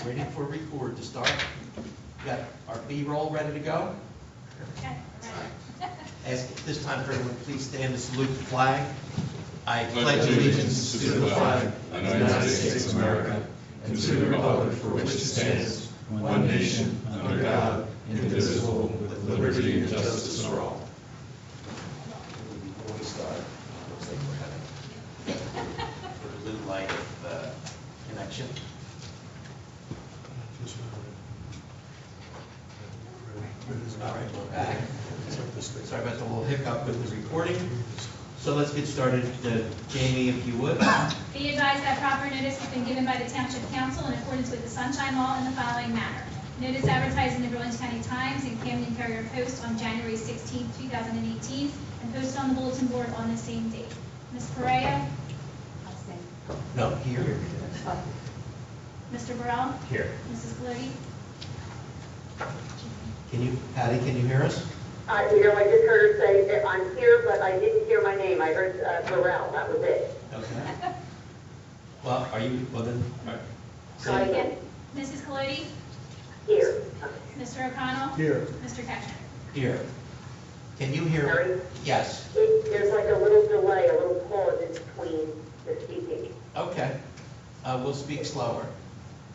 Waiting for record to start. We got our B-roll ready to go. Okay. Ask at this time for everyone, please stand to salute the flag. I Pledge allegiance to the flag of the United States of America and to the republic for which it stands, one nation, under God, indivisible, with liberty and justice for all. Before we start, looks like we're having a little light of connection. All right, we're back. Sorry about the little hiccup with the recording. So let's get started. Jamie, if you would. Be advised that proper notice has been given by the Township Council in accordance with the Sunshine Law in the following manner. Notice advertised in the Burlington County Times and Camden Courier Post on January 16, 2018, and posted on the bulletin board on the same date. Ms. Correa? No, here. Mr. Burrell? Here. Mrs. Glody? Patty, can you hear us? I just heard her say that I'm here, but I didn't hear my name. I heard Burrell, that was it. Okay. Well, then, all right. Try again. Mrs. Glody? Here. Mr. O'Connell? Here. Mr. Ketchum? Here. Can you hear? Sorry? Yes. There's like a little delay, a little pause in between the speaking. Okay. We'll speak slower.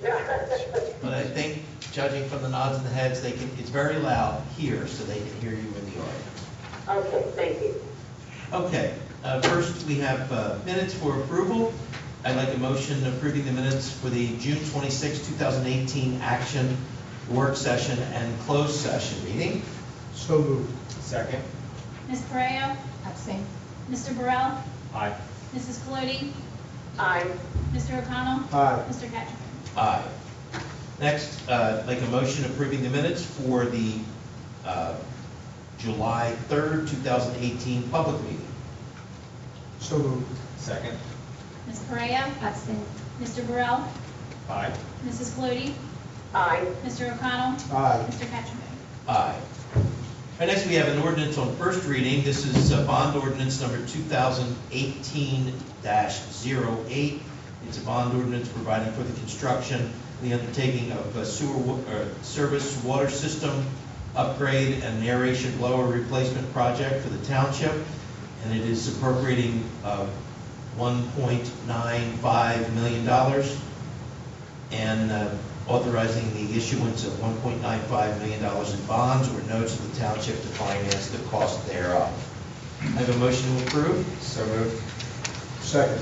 But I think, judging from the nods and the heads, it's very loud here, so they can hear you in the audience. Okay, thank you. Okay, first we have minutes for approval. I'd like a motion approving the minutes for the June 26, 2018 action, work session, and closed session meeting. So moved. Second. Ms. Correa? Abstain. Mr. Burrell? Aye. Mrs. Glody? Aye. Mr. O'Connell? Aye. Mr. Ketchum? Aye. Next, like a motion approving the minutes for the July 3rd, 2018 public meeting. So moved. Second. Ms. Correa? Abstain. Mr. Burrell? Aye. Mrs. Glody? Aye. Mr. O'Connell? Aye. Mr. Ketchum? Aye. All right, next we have an ordinance on first reading. This is bond ordinance number 2018-08. It's a bond ordinance providing for the construction, the undertaking of a service water system upgrade and aeration blower replacement project for the township, and it is appropriating $1.95 million and authorizing the issuance of $1.95 million in bonds or notes of the township to finance the cost thereof. I have a motion to approve. So moved. Second.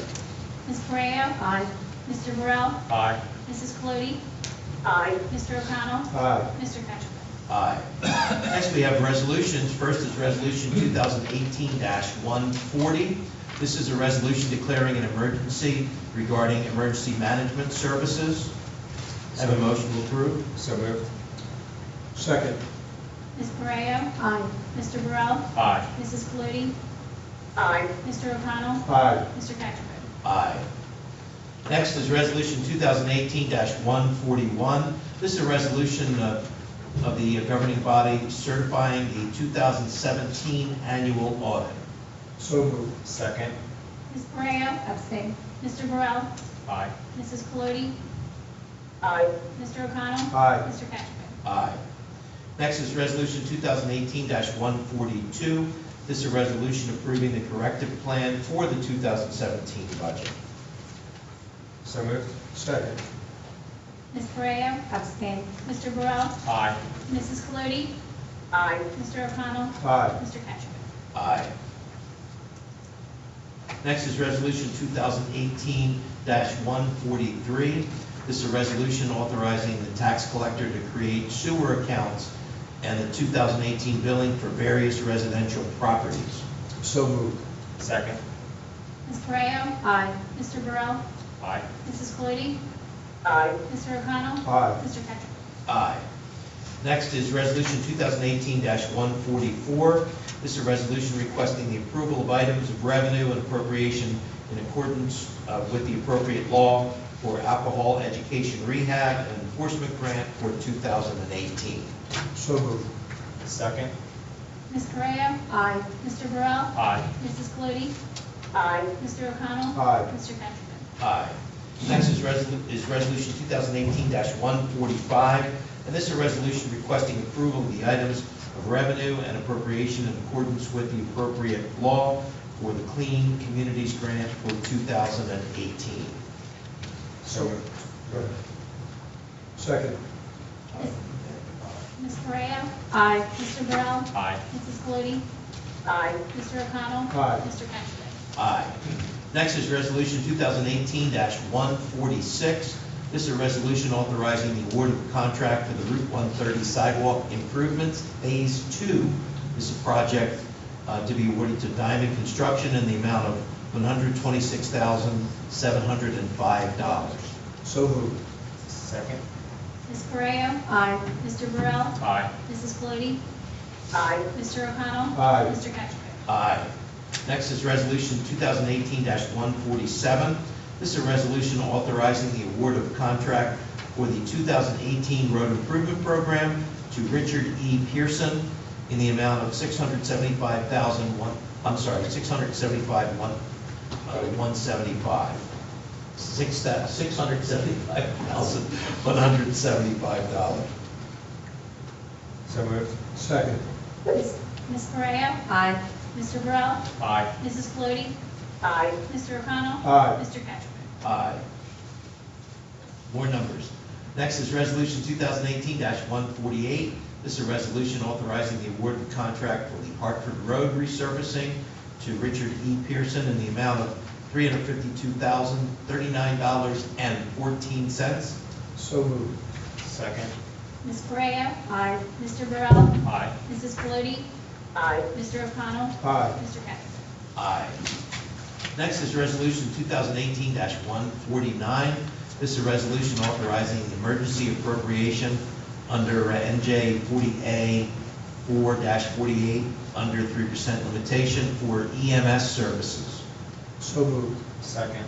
Ms. Correa? Aye. Mr. Burrell? Aye. Mrs. Glody? Aye. Mr. O'Connell? Aye. Mr. Ketchum? Aye. Next, we have resolutions. First is Resolution 2018-140. This is a resolution declaring an emergency regarding emergency management services. I have a motion to approve. So moved. Second. Ms. Correa? Aye. Mr. Burrell? Aye. Mrs. Glody? Aye. Mr. O'Connell? Aye. Mr. Ketchum? Aye. Next is Resolution 2018-141. This is a resolution of the governing body certifying the 2017 annual audit. So moved. Second. Ms. Correa? Abstain. Mr. Burrell? Aye. Mrs. Glody? Aye. Mr. O'Connell? Aye. Mr. Ketchum? Aye. Next is Resolution 2018-142. This is a resolution approving the corrective plan for the 2017 budget. So moved. Second. Ms. Correa? Abstain. Mr. Burrell? Aye. Mrs. Glody? Aye. Mr. O'Connell? Aye. Mr. Ketchum? Aye. Next is Resolution 2018-143. This is a resolution authorizing the tax collector to create sewer accounts and the 2018 billing for various residential properties. So moved. Second. Ms. Correa? Aye. Mr. Burrell? Aye. Mrs. Glody? Aye. Mr. O'Connell? Aye. Mr. Ketchum? Aye. Next is Resolution 2018-144. This is a resolution requesting the approval of items of revenue and appropriation in accordance with the appropriate law for alcohol education rehab and enforcement grant for 2018. So moved. Second. Ms. Correa? Aye. Mr. Burrell? Aye. Mrs. Glody? Aye. Mr. O'Connell? Aye. Mr. Ketchum? Aye. Next is Resolution 2018-145, and this is a resolution requesting approval of the items of revenue and appropriation in accordance with the appropriate law for the Clean Communities Grant for 2018. So moved. Go ahead. Second. Ms. Correa? Aye. Mr. Burrell? Aye. Mrs. Cloete? Aye. Mr. O'Connell? Aye. Mr. Cattrick? Aye. Next is Resolution 2018-146. This is a resolution authorizing the award of a contract for the Route 130 sidewalk improvements, Phase 2. This is a project to be awarded to Diamond Construction in the amount of $126,705. So moved. Second. Ms. Correa? Aye. Mr. Burrell? Aye. Mrs. Cloete? Aye. Mr. O'Connell? Aye. Mr. Cattrick? Aye. Next is Resolution 2018-147. This is a resolution authorizing the award of a contract for the 2018 Road Improvement Program to Richard E. Pearson in the amount of $675,175. $675,175. So moved. Second. Ms. Correa? Aye. Mr. Burrell? Aye. Mrs. Cloete? Aye. Mr. O'Connell? Aye. Mr. Cattrick? Aye. More numbers. Next is Resolution 2018-148. This is a resolution authorizing the award of a contract for the Hartford Road resurfacing to Richard E. Pearson in the amount of $352,039.14. So moved. Second. Ms. Correa? Aye. Mr. Burrell? Aye. Mrs. Cloete? Aye. Mr. O'Connell? Aye. Mr. Cattrick? Aye. Next is Resolution 2018-149. This is a resolution authorizing the emergency appropriation under NJ 40A 4-48 under 3% limitation for EMS services. So moved. Second.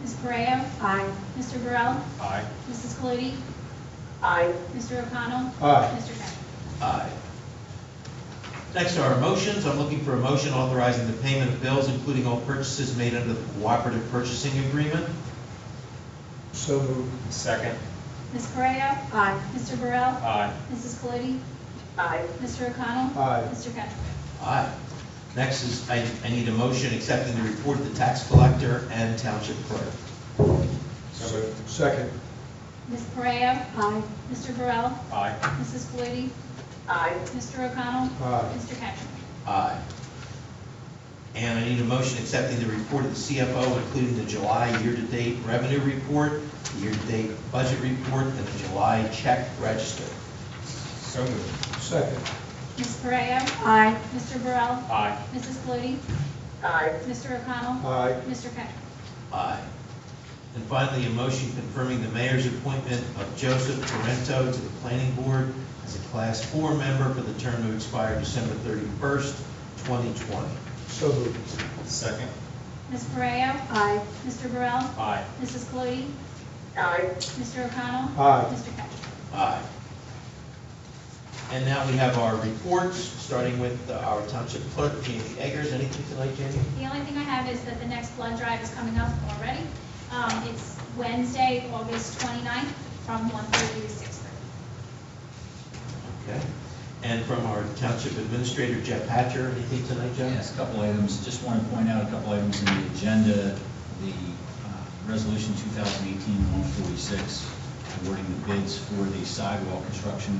Ms. Correa? Aye. Mr. Burrell? Aye. Mrs. Cloete? Aye. Mr. O'Connell? Aye. Mr. Cattrick? Aye. Next are our motions. I'm looking for a motion authorizing the payment of bills, including all purchases made under the cooperative purchasing agreement. So moved. Second. Ms. Correa? Aye. Mr. Burrell? Aye. Mrs. Cloete? Aye. Mr. O'Connell? Aye. Mr. Cattrick? Aye. Next is, I need a motion accepting the report of the tax collector and township clerk. So moved. Second. Ms. Correa? Aye. Mr. Burrell? Aye. Mrs. Cloete? Aye. Mr. O'Connell? Aye. Mr. Cattrick? Aye. And I need a motion accepting the report of the CFO, including the July year-to-date revenue report, the year-to-date budget report, and the July check register. So moved. Second. Ms. Correa? Aye. Mr. Burrell? Aye. Mrs. Cloete? Aye. Mr. O'Connell? Aye. Mr. Cattrick? Aye. And finally, a motion confirming the mayor's appointment of Joseph Torrento to the planning board as a Class 4 member for the term to expire December 31st, 2020. So moved. Second. Ms. Correa? Aye. Mr. Burrell? Aye. Mrs. Cloete? Aye. Mr. O'Connell? Aye. Mr. Cattrick? Aye. And now we have our reports, starting with our township clerk, Jamie Eggers. Anything tonight, Jamie? The only thing I have is that the next blood drive is coming up already. It's Wednesday, August 29th, from 1:30 to 6:30. Okay. And from our township administrator, Jeff Hatcher. Anything tonight, Jeff? Yes, a couple items. Just want to point out a couple items in the agenda. The Resolution 2018-146, awarding the bids for the sidewalk construction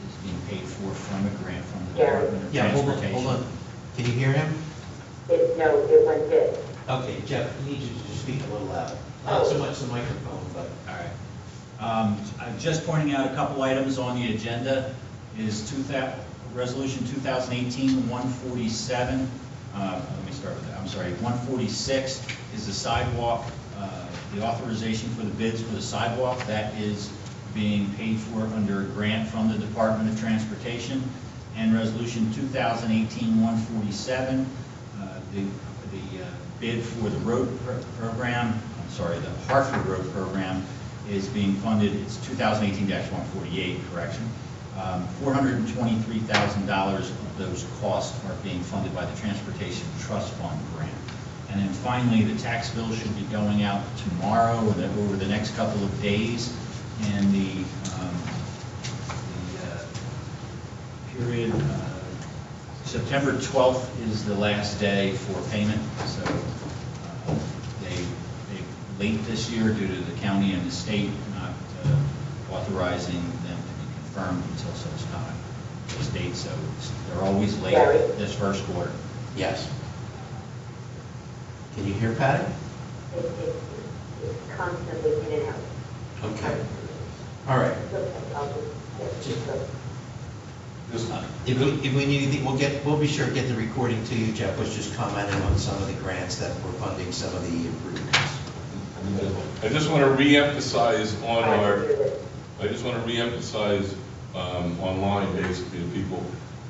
is being paid for from a grant from the Gary? Department of Yeah, hold Transportation. on. Can you hear him? No, it went dead. Okay, Jeff, I need you to just speak a little loud. Not so much the microphone, but. All right. I'm just pointing out a couple items on the agenda is Resolution 2018-147. Let me start with that. I'm sorry, 146 is the sidewalk, the authorization for the bids for the sidewalk. That is being paid for under a grant from the Department of Transportation. And Resolution 2018-147, the bid for the road program, I'm sorry, the Hartford Road program is being funded, it's 2018-148, correction. $423,000 of those costs are being funded by the Transportation Trust Fund grant. And then finally, the tax bill should be going out tomorrow or over the next couple of days. And the period, September 12th is the last day for payment. So they late this year due to the county and the state not authorizing them to be confirmed until such time. The state, so they're always late this first quarter. Yes. Can you hear Patty? It's constantly in and out. Okay. All right. If we need anything, we'll be sure to get the recording to you. Jeff was just commenting on some of the grants that were funding some of the improvements. I just want to reemphasize online basically to people,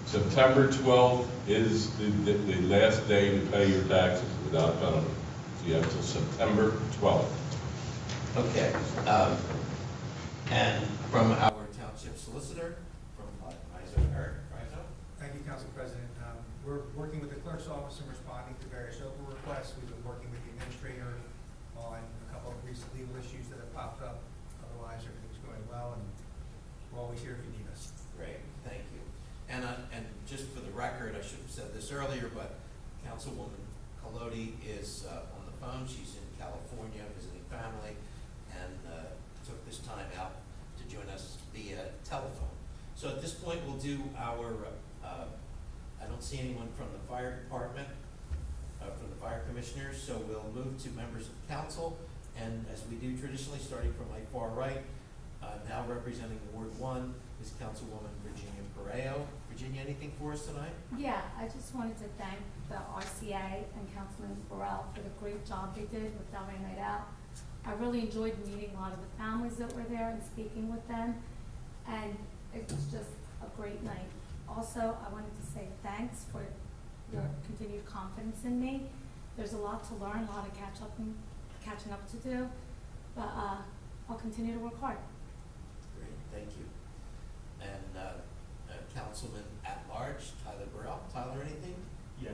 September 12th is the last day to pay your taxes without penalty. So you have until September 12th. Okay. And from our township solicitor, from Eric Rizo. Thank you, Council President. We're working with the clerk's office and responding to various OPA requests. We've been working with the administrator on a couple of recent legal issues that have popped up. Otherwise, everything's going well, and we're always here if you need us. Great, thank you. And just for the record, I should have said this earlier, but Councilwoman Colodi is on the phone. She's in California visiting family, and took this time out to join us via telephone. So at this point, we'll do our, I don't see anyone from the fire department, from the fire commissioners, so we'll move to members of council. And as we do traditionally, starting from my far right, now representing Ward 1 is Councilwoman Virginia Pareo. Virginia, anything for us tonight? Yeah, I just wanted to thank the RCA and Councilman Burrell for the great job they did with Delran Night Out. I really enjoyed meeting a lot of the families that were there and speaking with them, and it was just a great night. Also, I wanted to say thanks for your continued confidence in me. There's a lot to learn, a lot of catching up to do, but I'll continue to work hard. Great, thank you. And Councilman at Large, Tyler Burrell. Tyler, anything? Yeah,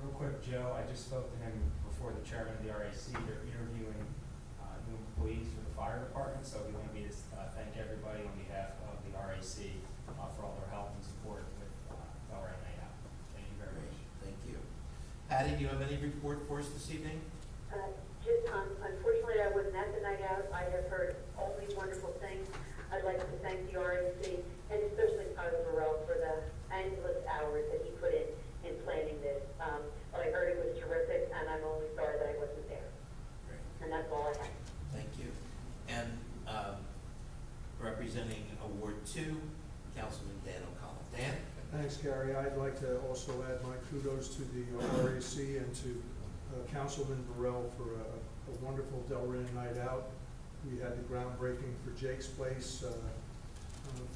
real quick, Joe, I just spoke to him before the chairman of the RAC. They're interviewing new employees for the fire department, so he wanted me to thank everybody on behalf of the RAC for all their help and support with Delran Night Out. Thank you very much. Thank you. Patty, do you have any report for us this evening? Unfortunately, I wasn't at the night out. I have heard only wonderful things. I'd like to thank the RAC and especially Tyler Burrell for the endless hours that he put in planning this. What I heard, it was terrific, and I'm only sorry that I wasn't there. Great. And that's all I have. Thank you. And representing Ward 2, Councilman Dan O'Connell. Dan? Thanks, Gary. I'd like to also add my kudos to the RAC and to Councilman Burrell for a wonderful Delran Night Out. We had the groundbreaking for Jake's Place.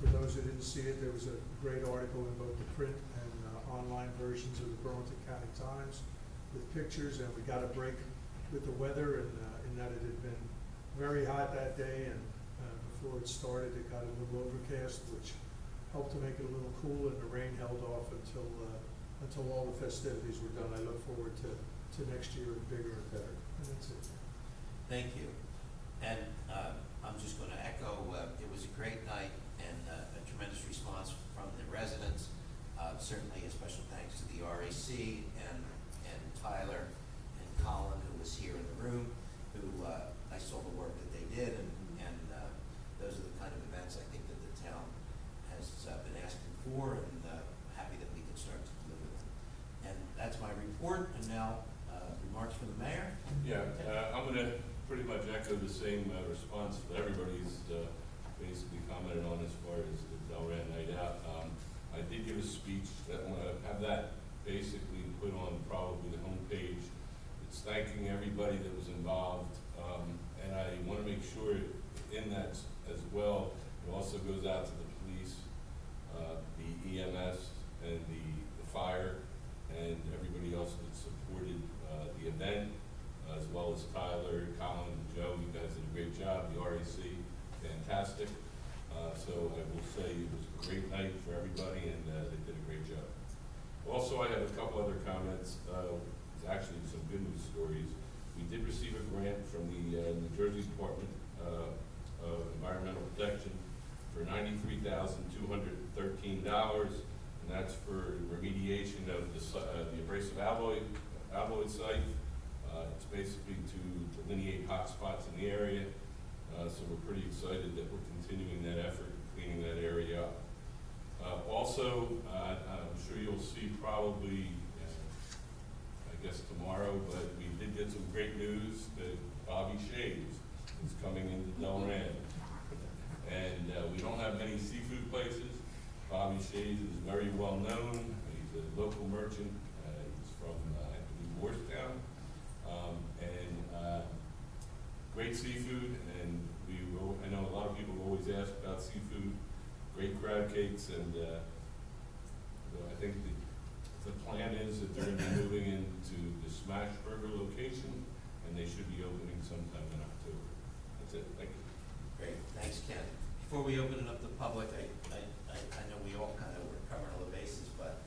For those who didn't see it, there was a great article in both the print and online versions of the Burlington County Times with pictures, and we got a break with the weather, and in that it had been very hot that day, and before it started, it got a little overcast, which helped to make it a little cool, and the rain held off until all the festivities were done. I look forward to next year and bigger and better. And that's it. Thank you. And I'm just going to echo, it was a great night and a tremendous response from the residents. Certainly a special thanks to the RAC and Tyler and Colin, who was here in the room, who I saw the work that they did, and those are the kind of events I think that the town has been asking for, and happy that we can start to deliver them. And that's my report, and now remarks from the mayor. Yeah, I'm going to pretty much echo the same response that everybody's basically commented on as far as the Delran Night Out. I did give a speech that I'm going to have that basically put on probably the homepage. It's thanking everybody that was involved, and I want to make sure in that as well, it also goes out to the police, the EMS, and the fire, and everybody else that supported the event, as well as Tyler, Colin, and Joe. You guys did a great job. The RAC, fantastic. So I will say it was a great night for everybody, and they did a great job. Also, I have a couple other comments. actually some good news stories. We did receive a grant from the New Jersey Department of Environmental Protection for $93,213, and that's for remediation of the abrasive alloy site. It's basically to delineate hot spots in the area. So we're pretty excited that we're continuing that effort, cleaning that area up. Also, I'm sure you'll see probably, I guess tomorrow, but we did get some great news that Bobby Shays is coming into Delran. And we don't have many seafood places. Bobby Shays is very well known. He's a local merchant. He's from, I believe, Worcester. Great seafood, and I know a lot of people always ask about seafood. Great crab cakes, and I think the plan is that they're going to be moving into the Smash Burger location, and they should be opening sometime in October. That's it. Thank you. Great, thanks, Ken. Before we open it up to the public, I know we all kind of were covering all the bases, but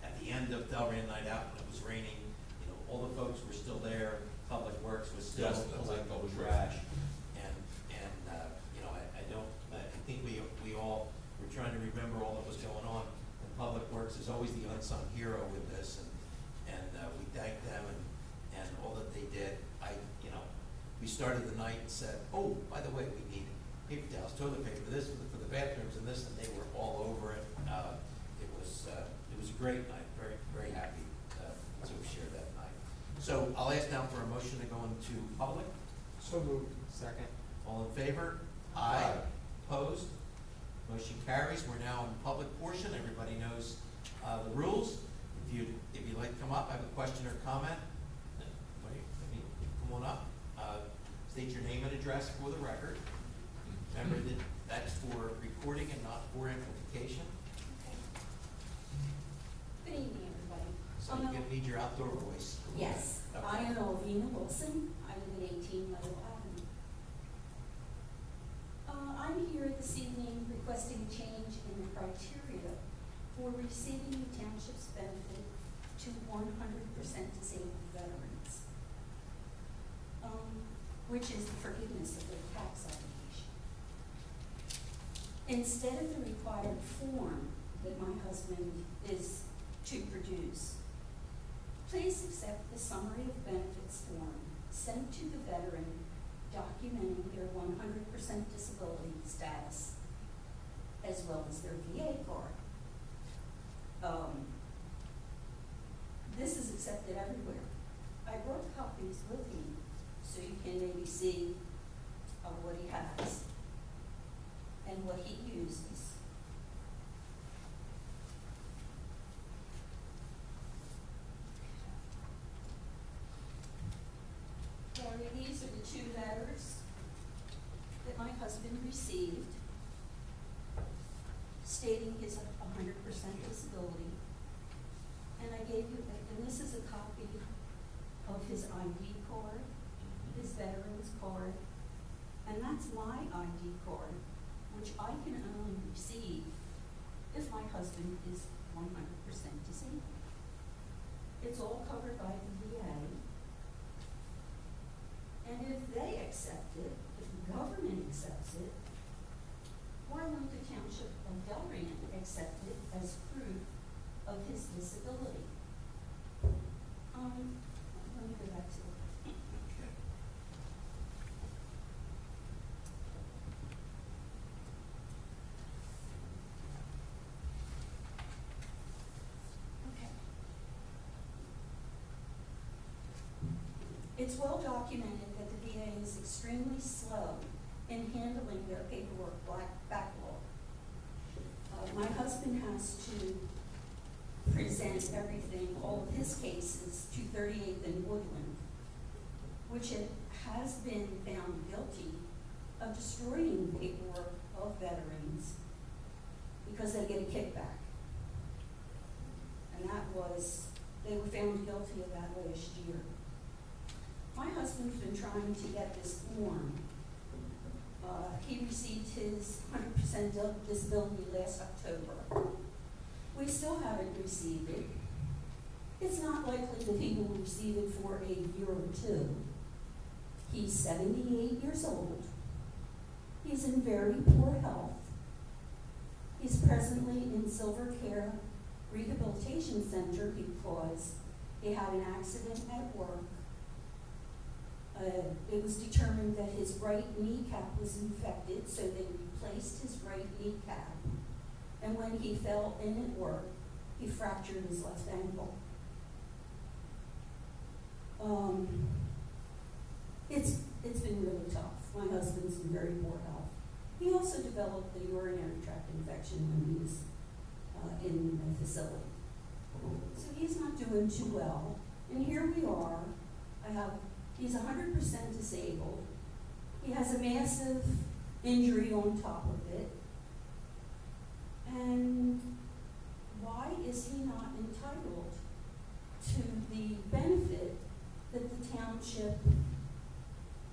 at the end of Delran Night Out, when it was raining, you know, all the folks were still there. Public Works was still Yes, that's collecting Public trash, and you know, I think we all were trying to remember all that was going on. And Public Works is always the unsung hero with this, and we thank them and all that they did. We started the night and said, oh, by the way, we need paper towels, toilet paper, this for the bathrooms and this, and they were all over it. It was a great night. Very, very happy to share that night. So I'll ask now for a motion to go into public. So moved. Second. All in favor? Aye. Opposed? Motion carries. We're now in public portion. Everybody knows the rules. If you'd like to come up, I have a question or comment. Come on up. State your name and address for the record. Remember that that's for recording and not for amplification. Good evening, everybody. So you're going to need your outdoor voice. Yes, Okay. I am Elvina Wilson. I live at 18 Meadow Avenue. I'm here this evening requesting a change in the criteria for receiving the township's benefit to 100% disabled veterans, which is the forgiveness of their tax obligation. Instead of the required form that my husband is to produce, please accept the summary of benefits form sent to the veteran documenting their 100% disability status, as well as their VA card. This is accepted everywhere. I brought copies with me so you can maybe see what he has and what he uses. Gary, these are the 2 letters that my husband received stating his 100% disability. And I gave you, and this is a copy of his ID card, his veteran's card, and that's my ID card, which I can only receive if my husband is 100% disabled. It's all covered by the VA. And if they accept it, if the government accepts it, why won't the township of Delran accept it as proof of his disability? Let me go back to it. Okay. Okay. It's well documented that the VA is extremely slow in handling their paperwork backlog. My husband has to present everything, all of his cases, to 38th and Woodland, which has been found guilty of destroying paperwork of veterans because they get a kickback. And they were found guilty of that last year. My husband's been trying to get this form. He received his 100% disability last October. We still haven't received it. it's not likely that he will receive it for a year or two. He's 78 years old. He's in very poor health. He's presently in Silver Care Rehabilitation Center because he had an accident at work. It was determined that his right kneecap was infected, so they replaced his right kneecap. And when he fell in at work, he fractured his left ankle. It's been really tough. My husband's in very poor health. He also developed a urinary tract infection when he was in the facility. So he's not doing too well. And here we are. He's 100% disabled. He has a massive injury on top of it. And why is he not entitled to the benefit that the township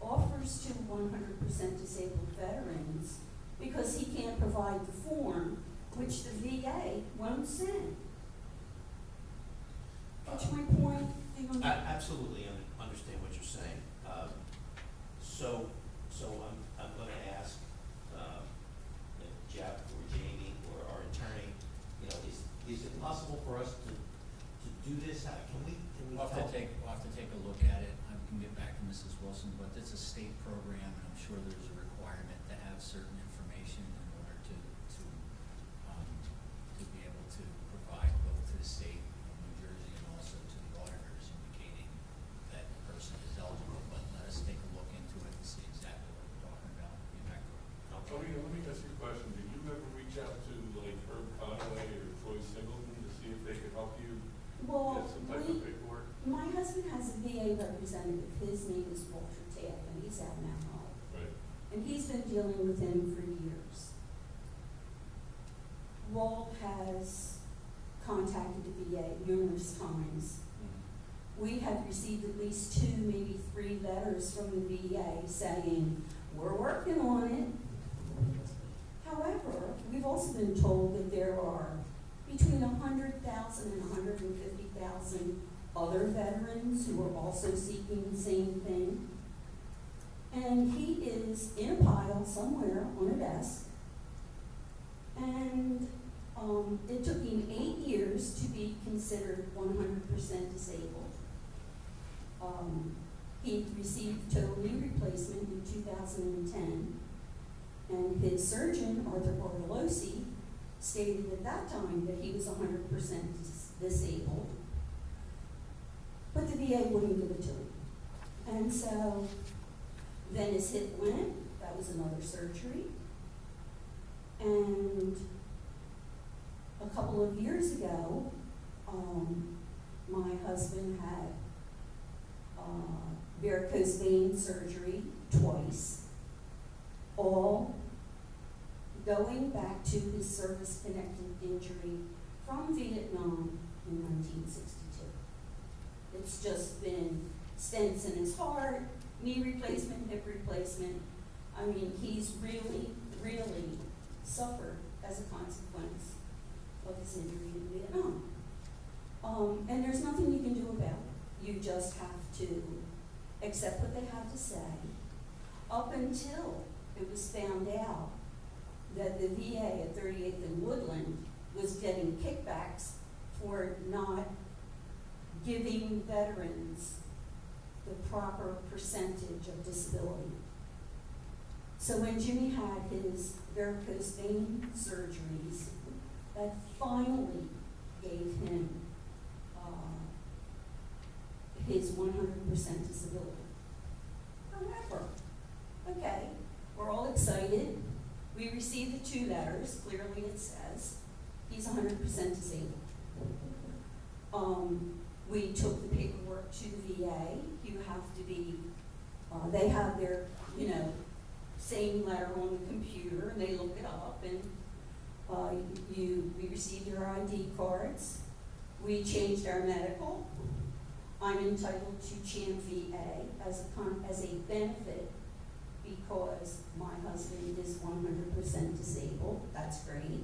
offers to 100% disabled veterans because he can't provide the form which the VA won't send? Catch my point? I absolutely understand what you're saying. So I'm going to ask Jeff or Jamie or our attorney, is it possible for us to do this? Can we We'll have help? to take a look at it. I can get back to Mrs. Wilson, but it's a state program, and I'm sure there's a requirement to have certain information in order to be able to provide both to the state of New Jersey and also to the auditors indicating that the person is eligible. But let us take a look into it and see exactly what we're talking about. Get back to it. Tony, let me ask you a question. Did you ever reach out to like Herb Conway or Troy Singleton to see if they could help you Well, get some type of paperwork? my husband has a VA representative. His name is Walter Taff, and he's out in Mount Holly. Right. And he's been dealing with him for years. Walt has contacted the VA numerous times. We have received at least 2, maybe 3 letters from the VA saying, we're working on it. However, we've also been told that there are between 100,000 and 150,000 other veterans who are also seeking the same thing. And he is in a pile somewhere on a desk. And it took him 8 years to be considered 100% disabled. He received total knee replacement in 2010. And his surgeon, Arthur Bartolosi, stated at that time that he was 100% disabled. But the VA wouldn't give it to him. And so then his hip went, that was another surgery. And a couple of years ago, my husband had varicose vein surgery twice, all going back to his service-connected injury from Vietnam in 1962. It's just been stents in his heart, knee replacement, hip replacement. I mean, he's really, really suffered as a consequence of his injury in Vietnam. And there's nothing you can do about it. You just have to accept what they have to say. Up until it was found out that the VA at 38th and Woodland was getting kickbacks for not giving veterans the proper percentage of disability. So when Jimmy had his varicose vein surgeries, that finally gave him his 100% disability. However, okay, we're all excited. We received the 2 letters. Clearly it says he's 100% disabled. We took the paperwork to the VA. You have to be, they have their, same letter on the computer, and they look it up, and we received your ID cards. We changed our medical. I'm entitled to CHAM VA as a benefit because my husband is 100% disabled. That's great.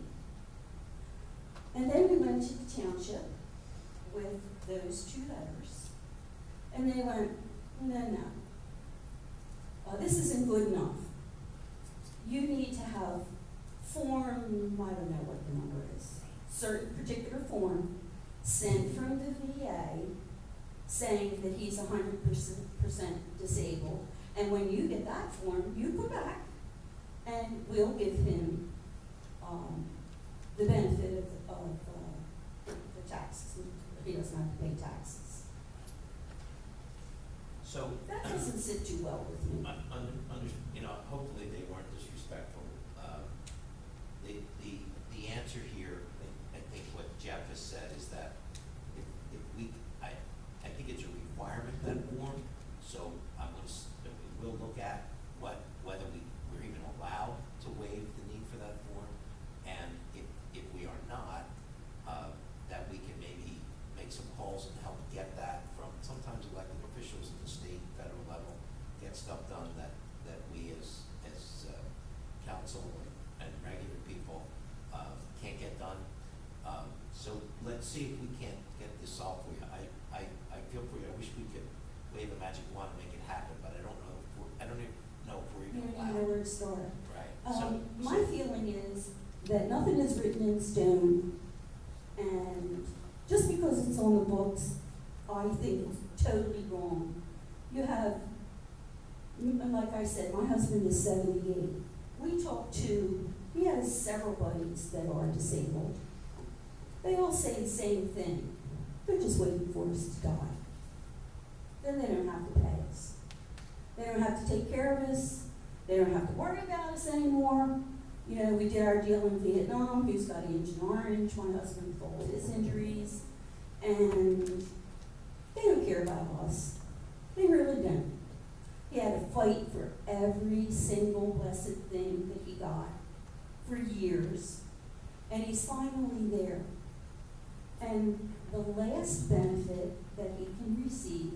And then we went to the township. with those two letters. And they went, no. This isn't good enough. You need to have form, I don't know what the number is, certain particular form sent from the VA saying that he's 100% disabled. And when you get that form, you go back and we'll give him the benefit of the taxes. He doesn't have to pay taxes. So, That doesn't sit too well with me. hopefully they weren't disrespectful. The answer here, I think what Jeff has said is that if we, I think it's a requirement, that form, so we'll look at whether we're even allowed to waive the need for that form, and if we are not, that we can maybe make some calls and help get that from sometimes elected officials at the state and federal level, get stuff done that we as council and regular people can't get done. So let's see if we can't get this solved for you. I feel for you. I wish we could wave a magic wand and make it happen, but I don't know even know if we're You even don't allowed. even know where to start. Right. My feeling is that nothing is written in stone, and just because it's on the books, I think it's totally wrong. You have, like I said, my husband is 78. He has several buddies that are disabled. They all say the same thing. They're just waiting for us to die. Then they don't have to pay us. They don't have to take care of us. They don't have to worry about us anymore. You know, we did our deal in Vietnam. He's got Agent Orange, my husband with all his injuries. And they don't care about us. They really don't. He had to fight for every single blessed thing that he got for years. And he's finally there. And the last benefit that he can receive,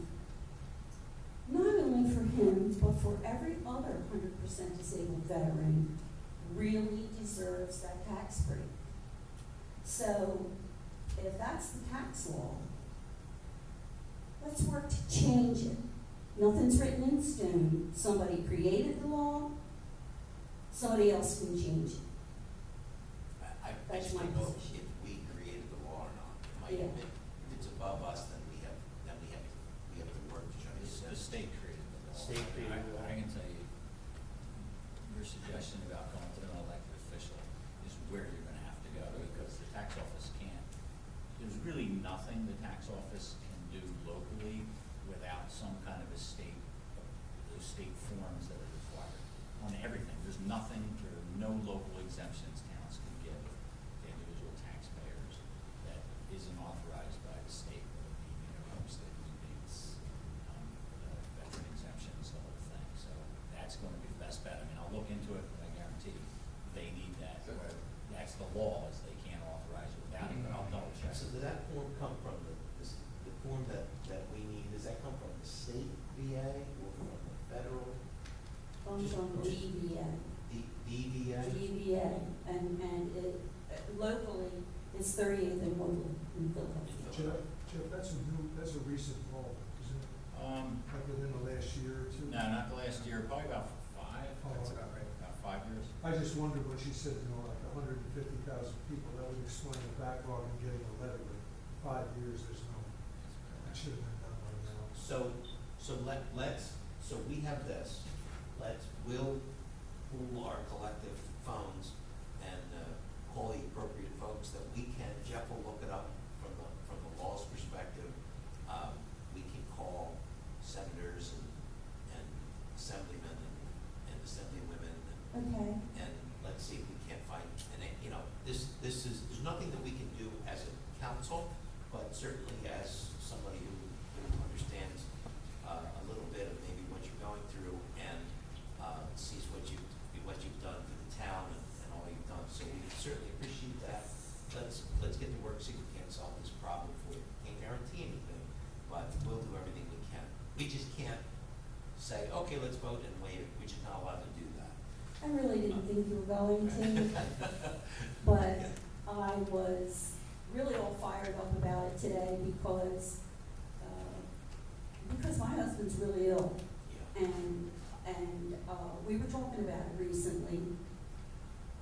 not only for him, but for every other 100% disabled veteran, really deserves that tax break. So, if that's the tax law, let's work to change it. Nothing's written in stone. Somebody created the law, somebody else can change it. I That's just my don't know position. if we created the law or not. Yeah. If it's above us, then we have to work to try to The set. state created the law. State created the law. I can tell you, your suggestion about going to an elected official is where you're gonna have to go, because the tax office can't. There's really nothing the tax office can do locally without some kind of those state forms that are required on everything. There's nothing, there are no local exemptions towns can give to individual taxpayers that isn't authorized by the state, whether it be, homestead rebates, veteran exemptions, the whole thing. So that's going to be the best bet. I mean, I'll look into it, but I guarantee you, they need that. That's the law, is they can't authorize it without it, but I'll double check. So did that form come from the form that we need, does that come from the state VA or from the federal? Comes from the DVA. DVA? DVA, and it, locally, it's 38th and Woodland in Philadelphia. Jeff, that's a recent law, isn't it? Like within the last year or two? No, not the last year, probably about 5. Oh, That's okay. about right, about 5 years. I just wondered when she said, like 150,000 people, that would explain the backlog in getting a letter, but 5 years, there's no, that should have been done by now. So we have this, we'll pool our collective phones and call the appropriate folks that we can. Jeff will look it up from the law's perspective. We can call senators and assemblymen and assemblywomen Okay. and let's see if we can't find, and this is, there's nothing that we can do as a council, but certainly as somebody who understands a little bit of maybe what you're going through and sees what you've done for the town and all you've done. So we certainly appreciate that. Let's get to work, see if we can solve this problem for you. Can't guarantee anything, but we'll do everything we can. We just can't say, okay, let's vote and waive it. We're just not allowed to do that. I really didn't think you were going to, but I was really all fired up about it today because my husband's really ill. And we were talking about it recently,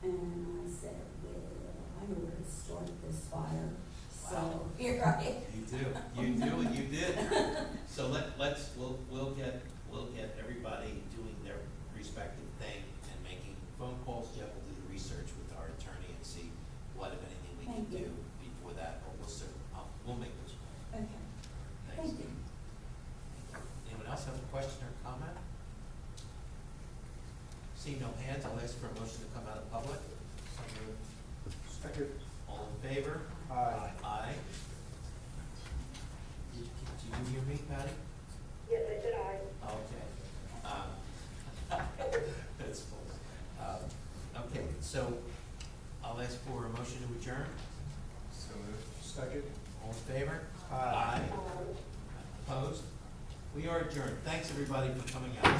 and I said, well, I know where to start this fire. So here I am. You did. So we'll get everybody doing their respective thing and making phone calls. Jeff will do the research with our attorney and see what, if anything, we can Thank you. do before that, or we'll make those calls. Okay, Thanks. thank you. Anyone else have a question or comment? Seeing no hands, I'll ask for a motion to come out of public. Second. All in favor? Aye. Aye. Did you hear me, Patty? Yes, I said aye. Okay. That's full. Okay, so I'll ask for a motion to adjourn. So moved. Second. All in favor? Aye. Opposed? We are adjourned. Thanks, everybody, for coming out.